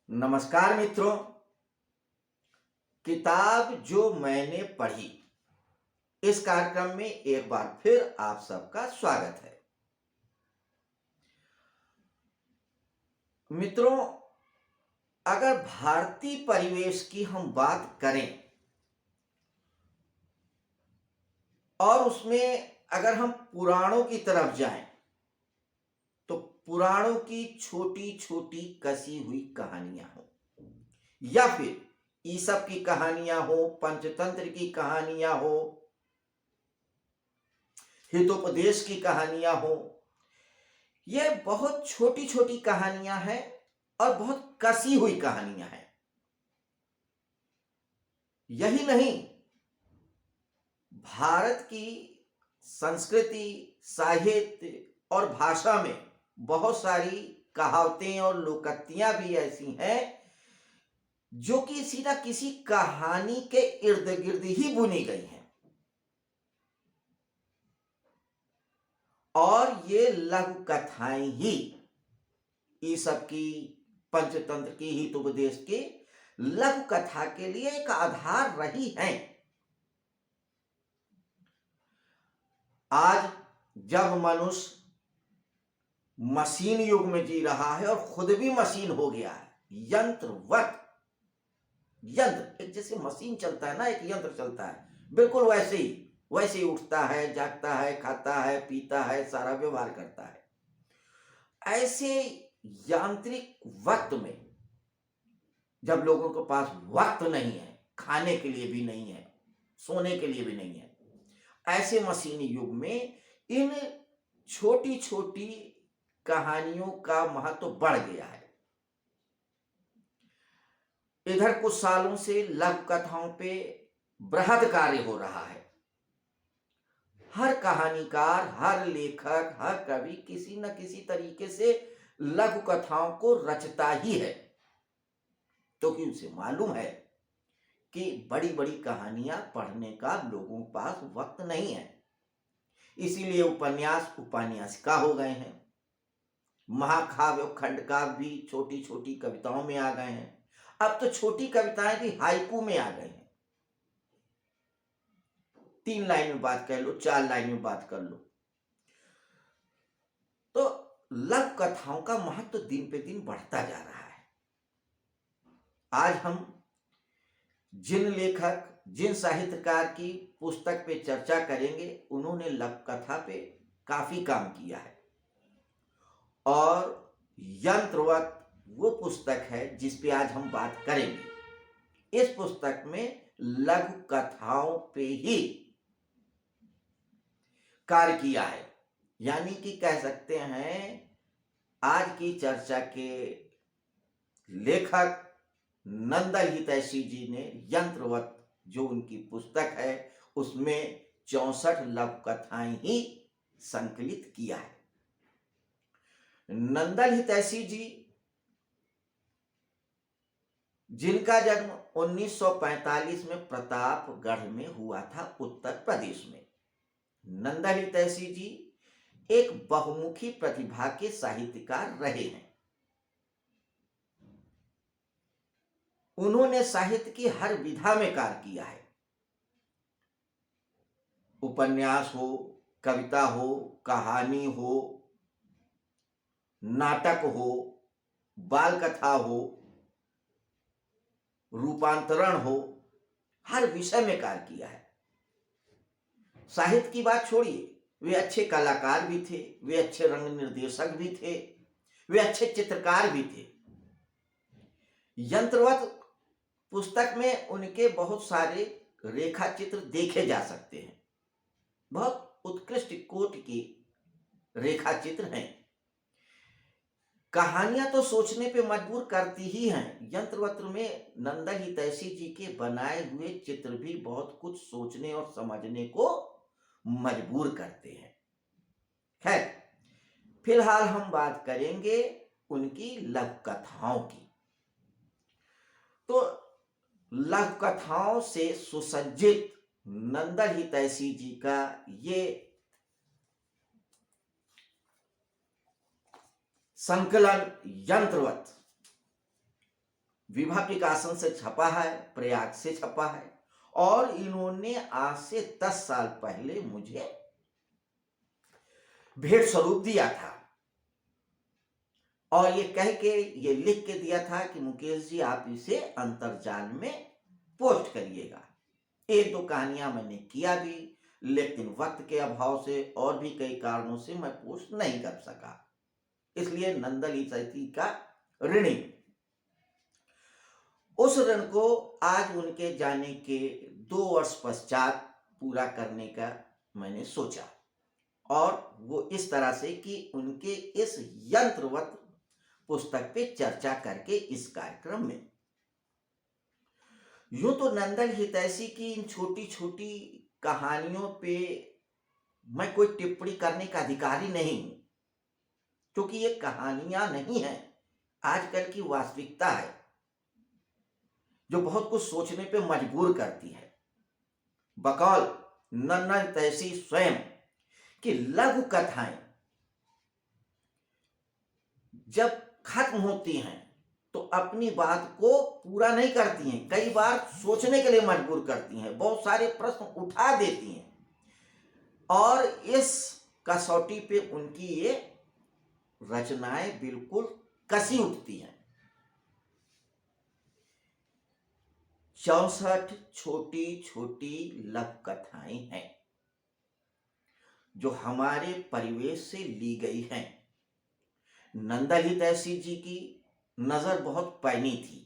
नमस्कार मित्रों। किताब जो मैंने पढ़ी, इस कार्यक्रम में एक बार फिर आप सबका स्वागत है। मित्रों, अगर भारतीय परिवेश की हम बात करें और उसमें अगर हम पुराणों की तरफ जाएं, तो पुराणों की छोटी छोटी कसी हुई कहानियां हो या फिर ईसप की कहानियां हो, पंचतंत्र की कहानियां हो, हितोपदेश की कहानियां हो, ये बहुत छोटी छोटी कहानियां हैं और बहुत कसी हुई कहानियां हैं। यही नहीं, भारत की संस्कृति, साहित्य और भाषा में बहुत सारी कहावतें और लोकोक्तियां भी ऐसी हैं जो कि किसी न किसी कहानी के इर्द गिर्द ही बुनी गई हैं। और ये लघु कथाएं ही ईसप की, पंचतंत्र की, हितोपदेश की लघु कथा के लिए एक आधार रही हैं। आज जब मनुष्य मशीन युग में जी रहा है और खुद भी मशीन हो गया है, यंत्रवत, यंत्र एक जैसे मशीन चलता है ना, एक यंत्र चलता है, बिल्कुल वैसे ही उठता है, जागता है, खाता है, पीता है, सारा व्यवहार करता है। ऐसे यांत्रिक वक्त में जब लोगों के पास वक्त नहीं है, खाने के लिए भी नहीं है, सोने के लिए भी नहीं है, ऐसे मशीनी युग में इन छोटी छोटी कहानियों का महत्व बढ़ गया है। इधर कुछ सालों से लघु कथाओं पे बृहद कार्य हो रहा है। हर कहानीकार, हर लेखक, हर कवि किसी न किसी तरीके से लघु कथाओं को रचता ही है, क्योंकि उसे मालूम है कि बड़ी बड़ी कहानियां पढ़ने का लोगों के पास वक्त नहीं है। इसीलिए उपन्यास उपन्यासिका हो गए हैं, महाकाव्य और खंडकाव्य भी छोटी छोटी कविताओं में आ गए हैं। अब तो छोटी कविताएं भी हाइकू में आ गए हैं। 3 लाइन में बात कर लो, 4 लाइन में बात कर लो। तो लघु कथाओं का महत्व दिन पे दिन बढ़ता जा रहा है। आज हम जिन लेखक, जिन साहित्यकार की पुस्तक पे चर्चा करेंगे, उन्होंने लघु कथा पे काफी काम किया है। और यंत्रवत वो पुस्तक है जिस पे आज हम बात करेंगे। इस पुस्तक में लघु कथाओं पे ही कार्य किया है, यानी कि कह सकते हैं आज की चर्चा के लेखक नंदन हितैषी जी ने यंत्रवत जो उनकी पुस्तक है उसमें 64 लघु कथाएं ही संकलित किया है। नंदन हितैषी जी, जिनका जन्म 1945 में प्रतापगढ़ में हुआ था, उत्तर प्रदेश में। नंदन हितैषी जी एक बहुमुखी प्रतिभा के साहित्यकार रहे हैं। उन्होंने साहित्य की हर विधा में कार्य किया है। उपन्यास हो, कविता हो, कहानी हो, नाटक हो, बाल कथा हो, रूपांतरण हो, हर विषय में कार्य किया है। साहित्य की बात छोड़िए, वे अच्छे कलाकार भी थे, वे अच्छे रंग निर्देशक भी थे, वे अच्छे चित्रकार भी थे। यंत्रवत पुस्तक में उनके बहुत सारे रेखा चित्र देखे जा सकते हैं। बहुत उत्कृष्ट कोटि की रेखा चित्र हैं। कहानियां तो सोचने पे मजबूर करती ही हैं। यंत्रवत में नंदन हितैषी जी के बनाए हुए चित्र भी बहुत कुछ सोचने और समझने को मजबूर करते हैं। खैर, फिलहाल हम बात करेंगे उनकी लघु कथाओं की। तो लघु कथाओं से सुसज्जित नंदन हितैषी जी का ये संकलन यंत्रवत विभा प्रकाशन से छपा है, प्रयाग से छपा है, और इन्होंने आज से 10 साल पहले मुझे भेंट स्वरूप दिया था, और ये कह के, ये लिख के दिया था कि मुकेश जी आप इसे अंतर्जाल में पोस्ट करिएगा। एक दो कहानियां मैंने किया भी, लेकिन वक्त के अभाव से और भी कई कारणों से मैं पोस्ट नहीं कर सका, इसलिए नंदल इसाई का ऋणी। उस ऋण को आज उनके जाने के 2 वर्ष पश्चात पूरा करने का मैंने सोचा, और वो इस तरह से कि उनके इस यंत्रवत पुस्तक पे चर्चा करके इस कार्यक्रम में। यूं तो नंदल हितैषी की इन छोटी छोटी कहानियों पे मैं कोई टिप्पणी करने का अधिकारी नहीं हूं, क्योंकि ये कहानियां नहीं है, आजकल की वास्तविकता है जो बहुत कुछ सोचने पे मजबूर करती है। बकौल नंदल हितैषी स्वयं कि लघु कथाएं जब खत्म होती हैं तो अपनी बात को पूरा नहीं करती हैं, कई बार सोचने के लिए मजबूर करती हैं, बहुत सारे प्रश्न उठा देती हैं, और इस कसौटी पे उनकी ये रचनाएं बिल्कुल कसी उठती हैं। 64 छोटी छोटी लघु कथाएं हैं जो हमारे परिवेश से ली गई हैं। नंदल हितैषी जी की नजर बहुत पैनी थी,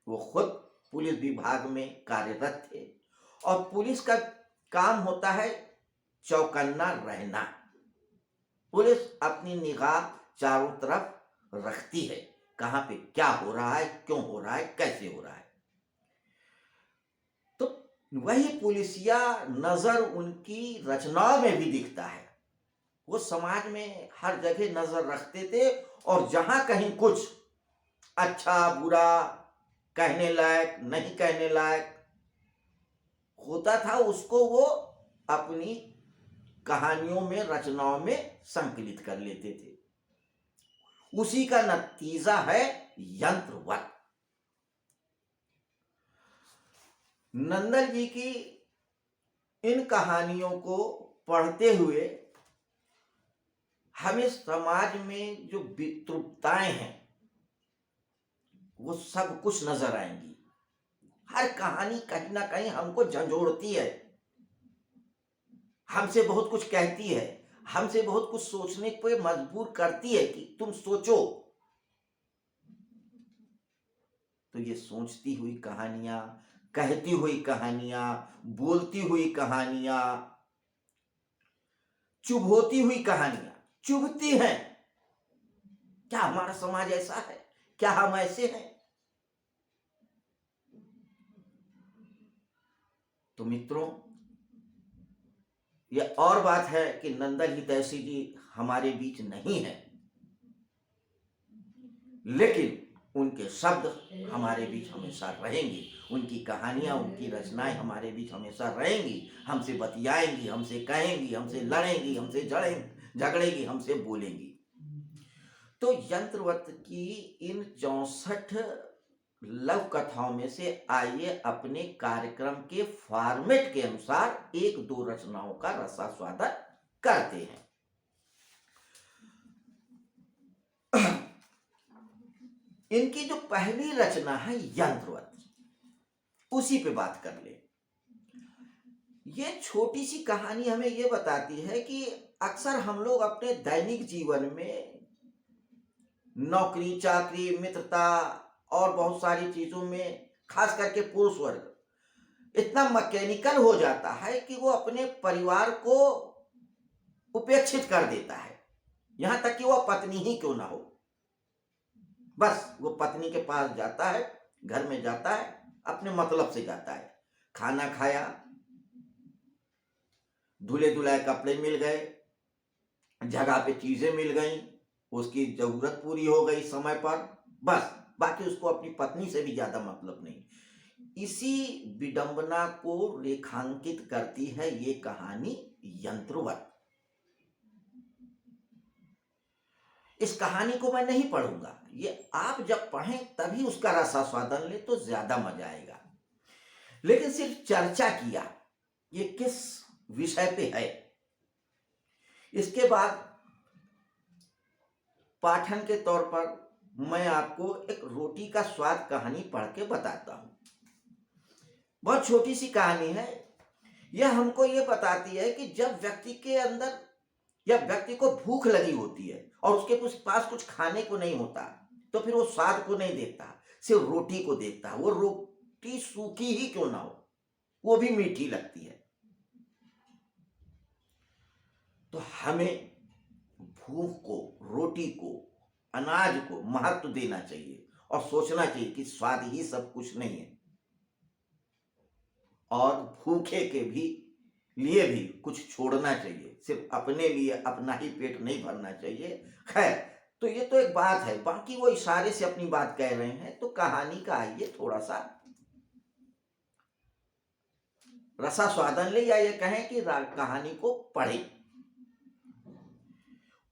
वो खुद पुलिस विभाग में कार्यरत थे, और पुलिस का काम होता है चौकन्ना रहना। पुलिस अपनी निगाह चारों तरफ रखती है, कहां पे क्या हो रहा है, क्यों हो रहा है, कैसे हो रहा है। तो वही पुलिसिया नजर उनकी रचनाओं में भी दिखता है। वो समाज में हर जगह नजर रखते थे, और जहां कहीं कुछ अच्छा बुरा, कहने लायक नहीं कहने लायक होता था, उसको वो अपनी कहानियों में, रचनाओं में संकलित कर लेते थे। उसी का नतीजा है यंत्रवत। नंदल जी की इन कहानियों को पढ़ते हुए हमें समाज में जो विकृतताएं हैं वो सब कुछ नजर आएंगी। हर कहानी कहीं ना कहीं हमको झंझोड़ती है, हमसे बहुत कुछ कहती है, हमसे बहुत कुछ सोचने पे मजबूर करती है कि तुम सोचो। तो ये सोचती हुई कहानियां, कहती हुई कहानियां, बोलती हुई कहानियां, चुभोती हुई कहानियां चुभती हैं। क्या हमारा समाज ऐसा है? क्या हम ऐसे हैं? तो मित्रों, यह और बात है कि नंदल हितैषी जी हमारे बीच नहीं है, लेकिन उनके शब्द हमारे बीच हमेशा रहेंगे, उनकी कहानियां, उनकी रचनाएं हमारे बीच हमेशा रहेंगी, हमसे बतियाएंगी, हमसे कहेंगी, हमसे लड़ेंगी, हमसे झगड़ेंगी, हमसे बोलेंगी। तो यंत्रवत की इन 64 लघु कथाओं में से आइए अपने कार्यक्रम के फॉर्मेट के अनुसार 1-2 रचनाओं का रसास्वादन करते हैं। इनकी जो पहली रचना है यंत्रवत, उसी पे बात कर ले। ये छोटी सी कहानी हमें ये बताती है कि अक्सर हम लोग अपने दैनिक जीवन में नौकरी चाकरी, मित्रता और बहुत सारी चीजों में, खास करके पुरुष वर्ग इतना मैकेनिकल हो जाता है कि वो अपने परिवार को उपेक्षित कर देता है, यहां तक कि वह पत्नी ही क्यों ना हो। बस वो पत्नी के पास जाता है, घर में जाता है, अपने मतलब से जाता है, खाना खाया, धुले धुलाए कपड़े मिल गए, जगह पे चीजें मिल गई, उसकी जरूरत पूरी हो गई समय पर, बस बाकी उसको अपनी पत्नी से भी ज्यादा मतलब नहीं। इसी विडंबना को रेखांकित करती है ये कहानी यंत्रवत। इस कहानी को मैं नहीं पढ़ूंगा, ये आप जब पढ़ें तभी उसका रसास्वादन ले तो ज्यादा मजा आएगा। लेकिन सिर्फ चर्चा किया, ये किस विषय पे है। इसके बाद पाठन के तौर पर मैं आपको एक रोटी का स्वाद कहानी पढ़ के बताता हूं। बहुत छोटी सी कहानी है। यह हमको ये बताती है कि जब व्यक्ति के अंदर या व्यक्ति को भूख लगी होती है और उसके पास कुछ खाने को नहीं होता, तो फिर वो स्वाद को नहीं देखता, सिर्फ रोटी को देखता है। वो रोटी सूखी ही क्यों ना हो, वो भी मीठी लगती है। तो हमें भूख को, रोटी को, अनाज को महत्व देना चाहिए और सोचना चाहिए कि स्वाद ही सब कुछ नहीं है, और भूखे के भी लिए भी कुछ छोड़ना चाहिए, सिर्फ अपने लिए अपना ही पेट नहीं भरना चाहिए। खैर, तो ये तो एक बात है, बाकी वो इशारे से अपनी बात कह रहे हैं। तो कहानी का आइए थोड़ा सा रसास्वादन ले, या ये कहें कि कहानी को पढ़ें।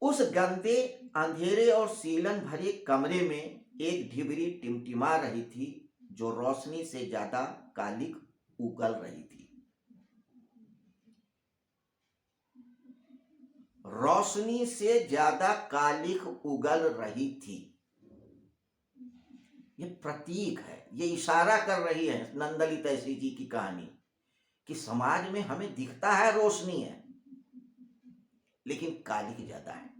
उस गंदे, अंधेरे और सीलन भरे कमरे में एक ढिबरी टिमटिमा रही थी, जो रोशनी से ज्यादा कालिक उगल रही थी। रोशनी से ज्यादा कालिक उगल रही थी। ये प्रतीक है, ये इशारा कर रही है नंदलित ऐसी जी की कहानी कि समाज में हमें दिखता है रोशनी है, लेकिन कालिक ज्यादा है।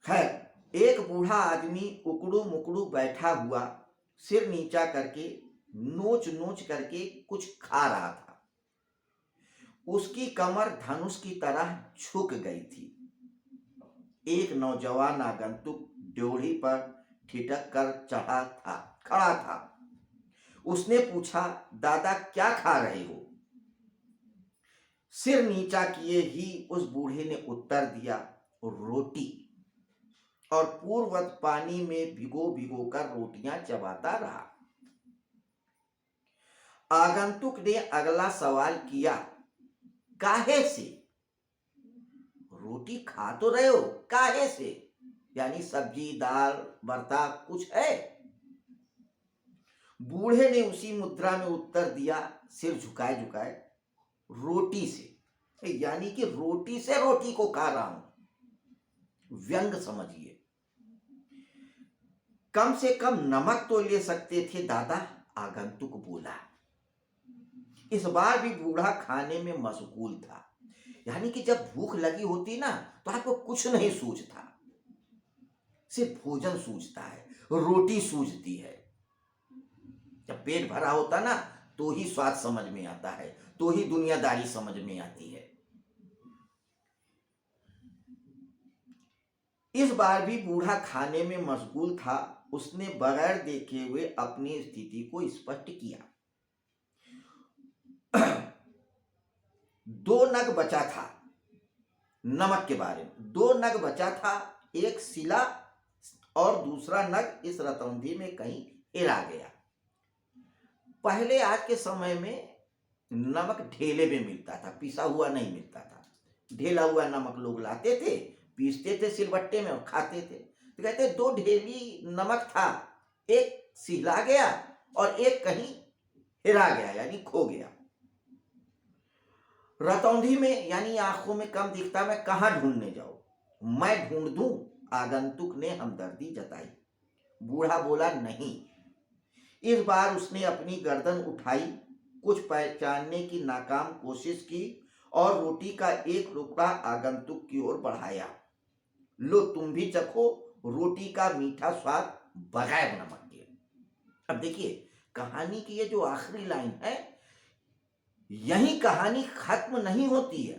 खैर, एक बूढ़ा आदमी उकड़ू मुकड़ू बैठा हुआ, सिर नीचा करके, नोच नोच करके कुछ खा रहा था। उसकी कमर धनुष की तरह झुक गई थी। एक नौजवान आगंतुक ड्योढ़ी पर ठिठक कर खड़ा था। उसने पूछा, दादा क्या खा रहे हो? सिर नीचा किए ही उस बूढ़े ने उत्तर दिया, रोटी। और पूर्ववत पानी में भिगो भिगो कर रोटियां चबाता रहा। आगंतुक ने अगला सवाल किया, काहे से? रोटी खा तो रहे हो, काहे से? यानी सब्जी, दाल, बर्ता कुछ है? बूढ़े ने उसी मुद्रा में उत्तर दिया, सिर झुकाए झुकाए, रोटी से। यानी कि रोटी से रोटी को खा रहा हूं। व्यंग समझिए। कम से कम नमक तो ले सकते थे दादा, आगंतुक बोला। इस बार भी बूढ़ा खाने में मशगूल था। यानी कि जब भूख लगी होती ना, तो आपको कुछ नहीं सूझता, सिर्फ भोजन सूझता है, रोटी सूझती है। जब पेट भरा होता ना, तो ही स्वाद समझ में आता है, तो ही दुनियादारी समझ में आती है। इस बार भी बूढ़ा खाने में मशगूल था। उसने बगैर देखे हुए अपनी स्थिति को स्पष्ट किया। 2 नग बचा था। नमक के बारे में 2 नग बचा था, एक सिला और दूसरा नग इस रतौंधी में कहीं हेरा गया। पहले आज के समय में नमक ढेले में मिलता था, पिसा हुआ नहीं मिलता था। ढेला हुआ नमक लोग लाते थे, पीसते थे सिलबट्टे में और खाते थे। तो कहते 2 ढेली नमक था, एक सिला गया और एक कहीं हेरा गया, यानी खो गया। रतौंधी में यानी आंखों में कम दिखता, मैं कहां ढूंढने जाऊं? मैं ढूंढ दूं? आगंतुक ने हमदर्दी जताई। बूढ़ा बोला, नहीं। इस बार उसने अपनी गर्दन उठाई, कुछ पहचानने की नाकाम कोशिश की और रोटी का एक टुकड़ा आगंतुक की ओर बढ़ाया। लो, तुम भी चखो रोटी का मीठा स्वाद बगैर नमक के। अब देखिए, कहानी की ये जो आखिरी लाइन है, यही कहानी खत्म नहीं होती है।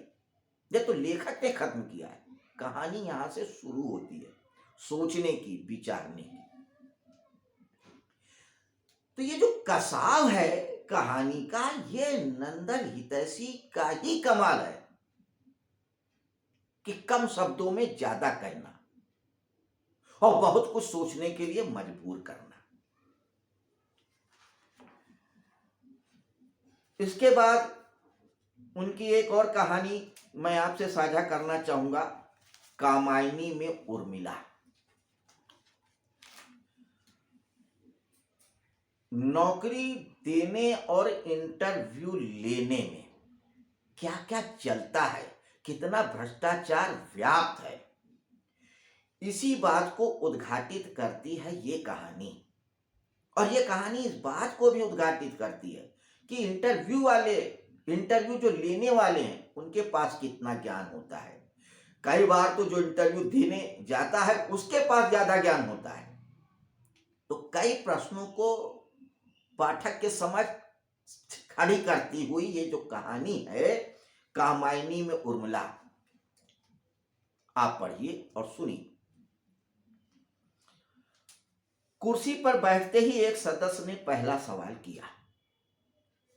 ये तो लेखक ने खत्म किया है। कहानी यहां से शुरू होती है, सोचने की, विचारने की। तो ये जो कसाव है कहानी का, ये नंदन हितैषी का ही कमाल है कि कम शब्दों में ज्यादा कहना और बहुत कुछ सोचने के लिए मजबूर करना। इसके बाद उनकी एक और कहानी मैं आपसे साझा करना चाहूंगा। कामायनी में उर्मिला। नौकरी देने और इंटरव्यू लेने में क्या क्या चलता है, कितना भ्रष्टाचार व्याप्त है, इसी बात को उद्घाटित करती है ये कहानी। और ये कहानी इस बात को भी उद्घाटित करती है कि इंटरव्यू जो लेने वाले हैं उनके पास कितना ज्ञान होता है। कई बार तो जो इंटरव्यू देने जाता है उसके पास ज्यादा ज्ञान होता है। तो कई प्रश्नों को पाठक के समझ खड़ी करती हुई ये जो कहानी है कामायनी में उर्मिला, आप पढ़िए और सुनिए। कुर्सी पर बैठते ही एक सदस्य ने पहला सवाल किया।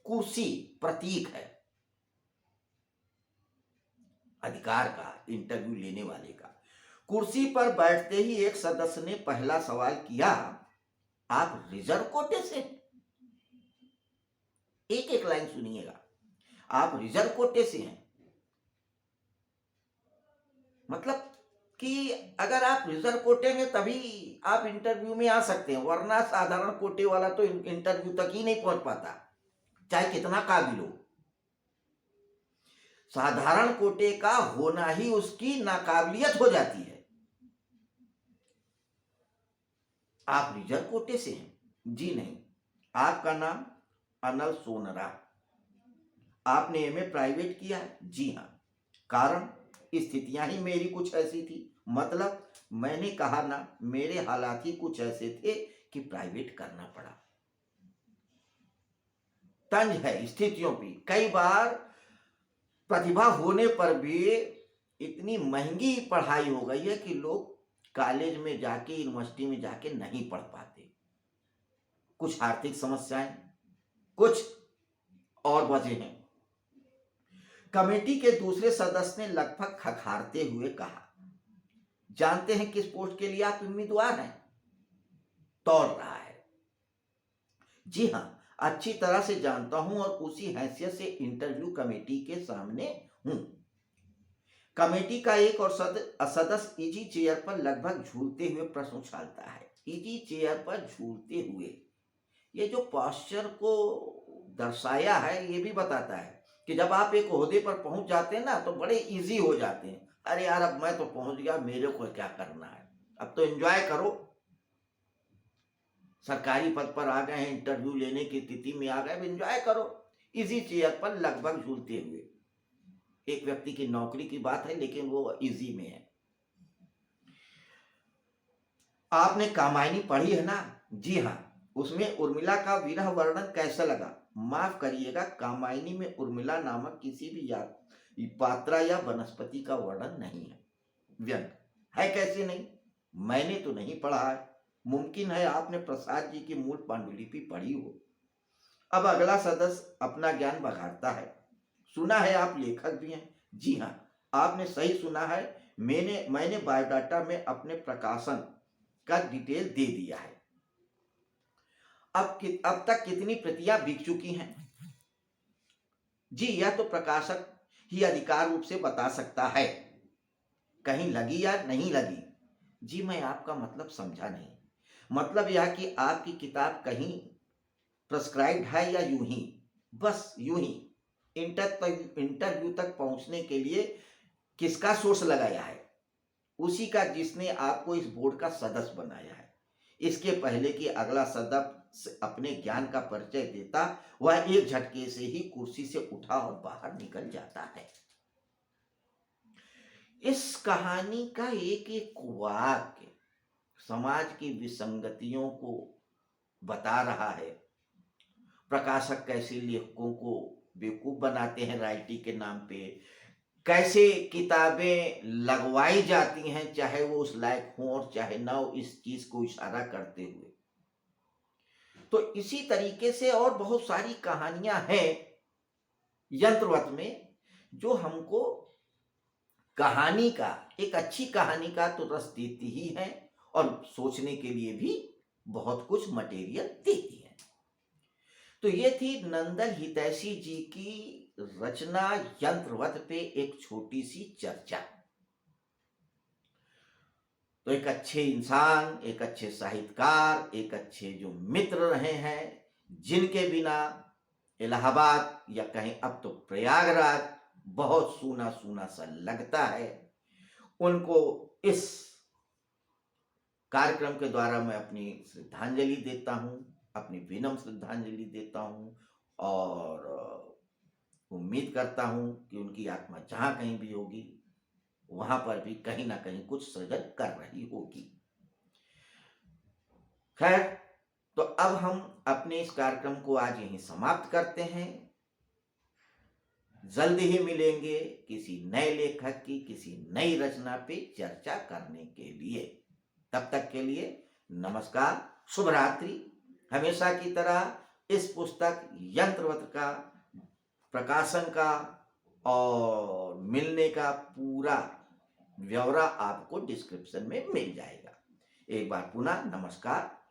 कुर्सी प्रतीक है अधिकार का, इंटरव्यू लेने वाले का। कुर्सी पर बैठते ही एक सदस्य ने पहला सवाल किया, आप रिजर्व कोटे से? एक एक लाइन सुनिएगा। आप रिजर्व कोटे से हैं, मतलब कि अगर आप रिजर्व कोटे में तभी आप इंटरव्यू में आ सकते हैं, वरना साधारण कोटे वाला तो इंटरव्यू तक ही नहीं पहुंच पाता, चाहे कितना काबिल हो। साधारण कोटे का होना ही उसकी नाकाबिलियत हो जाती है। आप रिजर्व कोटे से हैं? जी नहीं। आपका नाम? अनल सोनरा। आपने एमए प्राइवेट किया है? जी हाँ। कारण? स्थितियां ही मेरी कुछ ऐसी थी, मतलब मैंने कहा ना, मेरे हालात ही कुछ ऐसे थे कि प्राइवेट करना पड़ा। तंज है स्थितियों की। कई बार प्रतिभा होने पर भी इतनी महंगी पढ़ाई हो गई है कि लोग कॉलेज में जाके, यूनिवर्सिटी में जाके नहीं पढ़ पाते। कुछ आर्थिक समस्याएं, कुछ और वजह हैं। कमेटी के दूसरे सदस्य ने लगभग खखारते हुए कहा, जानते हैं किस पोस्ट के लिए आप उम्मीदवार हैं? दौड़ रहा है। जी हाँ, अच्छी तरह से जानता हूं और उसी हैसियत से इंटरव्यू कमेटी के सामने हूं। कमेटी का एक और सदस्य इजी चेयर पर लगभग झूलते हुए प्रश्न उछालता है। इजी चेयर पर झूलते हुए, ये जो पॉस्चर को दर्शाया है ये भी बताता है कि जब आप एक ओहदे पर पहुंच जाते हैं ना तो बड़े इजी हो जाते हैं। अरे यार, अब मैं तो पहुंच गया, मेरे को क्या करना है, अब तो एंजॉय करो। सरकारी पद पर आ गए हैं, इंटरव्यू लेने की स्थिति में आ गए, अब एंजॉय करो। इजी चेयर पर लगभग झूलते हुए, एक व्यक्ति की नौकरी की बात है लेकिन वो इजी में है। आपने कामायनी पढ़ी है ना? जी हाँ। उसमें उर्मिला का विरह वर्णन कैसा लगा? माफ करिएगा, कामायनी में उर्मिला नामक किसी भी पात्रा या वनस्पति का वर्णन नहीं है। व्यंग है कैसे नहीं? मैंने तो नहीं पढ़ा है। मुमकिन है आपने प्रसाद जी की मूल पांडुलिपि पढ़ी हो। अब अगला सदस्य अपना ज्ञान बघाड़ता है। सुना है आप लेखक भी हैं? जी हाँ, आपने सही सुना है। मैंने बायोडाटा में अपने प्रकाशन का डिटेल दे दिया है। अब तक कितनी प्रतियां बिक चुकी हैं? जी, यह तो प्रकाशक ही अधिकार रूप से बता सकता है। कहीं लगी या नहीं लगी? जी, मैं आपका मतलब समझा नहीं। मतलब यह कि आपकी किताब कहीं प्रेस्क्राइब्ड है या यूं ही, बस यूं ही इंटरव्यू तक पहुंचने के लिए किसका सोर्स लगाया है? उसी का जिसने आपको इस बोर्ड का सदस्य बनाया है। इसके पहले कि अगला सदस्य अपने ज्ञान का परिचय देता, वह एक झटके से ही कुर्सी से उठा और बाहर निकल जाता है। इस कहानी का एक एक वाक्य समाज की विसंगतियों को बता रहा है। प्रकाशक कैसे लेखकों को बेवकूफ बनाते हैं राइटी के नाम पे, कैसे किताबें लगवाई जाती हैं चाहे वो उस लायक हो और चाहे ना हो, इस चीज को इशारा करते हुए। तो इसी तरीके से और बहुत सारी कहानियां हैं यंत्रवत में जो हमको कहानी का, एक अच्छी कहानी का तो रस देती ही है और सोचने के लिए भी बहुत कुछ मटेरियल देती है। तो ये थी नंदन हितैषी जी की रचना यंत्रवत पे एक छोटी सी चर्चा। तो एक अच्छे इंसान, एक अच्छे साहित्यकार, एक अच्छे जो मित्र रहे हैं, जिनके बिना इलाहाबाद या कहीं अब तो प्रयागराज बहुत सूना सूना सा लगता है, उनको इस कार्यक्रम के द्वारा मैं अपनी श्रद्धांजलि देता हूं, अपनी विनम्र श्रद्धांजलि देता हूं और उम्मीद करता हूं कि उनकी आत्मा जहां कहीं भी होगी, वहां पर भी कहीं ना कहीं कुछ सृजन कर रही होगी। खैर, तो अब हम अपने इस कार्यक्रम को आज यहीं समाप्त करते हैं। जल्द ही मिलेंगे किसी नए लेखक की किसी नई रचना पे चर्चा करने के लिए। तब तक के लिए नमस्कार, शुभ रात्रि। हमेशा की तरह इस पुस्तक यंत्रवत का प्रकाशन का और मिलने का पूरा ब्यौरा आपको डिस्क्रिप्शन में मिल जाएगा। एक बार पुनः नमस्कार,